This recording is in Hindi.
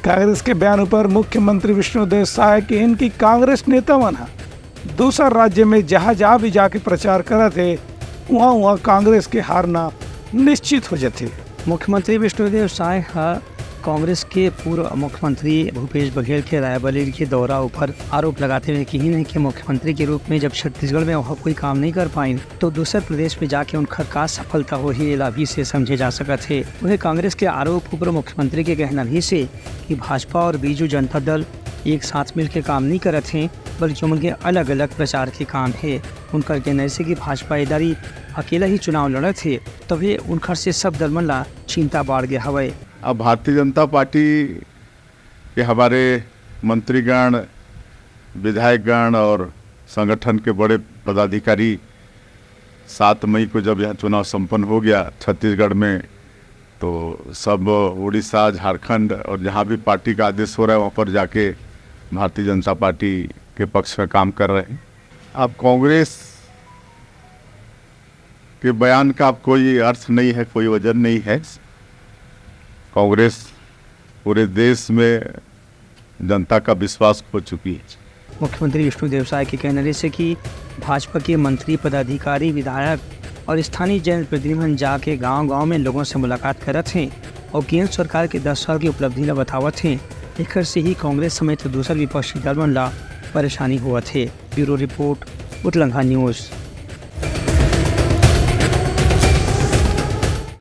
कांग्रेस के बयान पर मुख्यमंत्री विष्णुदेव साय के इनकी कांग्रेस नेता मना दूसरा राज्य में जहाँ भी जाके प्रचार करा थे वहाँ कांग्रेस के हारना निश्चित हो जाते। मुख्यमंत्री विष्णुदेव साय कांग्रेस के पूर्व मुख्यमंत्री भूपेश बघेल के रायबरेली के दौरा पर आरोप लगाते हुए कही नहीं कि मुख्यमंत्री के रूप में जब छत्तीसगढ़ में वह कोई काम नहीं कर पाए तो दूसरे प्रदेश में जाके उनका का सफलता हो ही लाभी से समझे जा सका थे। उन्हें कांग्रेस के आरोप पूर्व मुख्यमंत्री के कहना भी से कि भाजपा और बीजू जनता दल एक साथ मिलकर काम नहीं करते हैं बल्कि उनके अलग अलग प्रचार के काम है। उनका कहना से कि भाजपा इधर अकेला ही चुनाव लड़े थे तभी उनका से सब दल मन ला चिंता बढ़ गया हवे। अब भारतीय जनता पार्टी के हमारे मंत्रीगण, विधायकगण और संगठन के बड़े पदाधिकारी 7 मई को जब यह चुनाव संपन्न हो गया छत्तीसगढ़ में, तो सब उड़ीसा, झारखंड और जहाँ भी पार्टी का आदेश हो रहा है वहाँ पर जाके भारतीय जनता पार्टी के पक्ष में काम कर रहे हैं। अब कांग्रेस के बयान का अब कोई अर्थ नहीं है, कोई वजन नहीं है। कांग्रेस पूरे देश में जनता का विश्वास खो चुकी है। मुख्यमंत्री विष्णुदेव साय के कहने से कि भाजपा के मंत्री, पदाधिकारी, विधायक और स्थानीय जनप्रतिनिधि जाके गांव-गांव में लोगों से मुलाकात करत हैं और केंद्र सरकार के 10 साल की उपलब्धि ला बतावत हैं। एक से ही कांग्रेस समेत दूसर विपक्षी दल मन ला परेशानी हुआ थे। ब्यूरो रिपोर्ट, उतलंघा न्यूज़।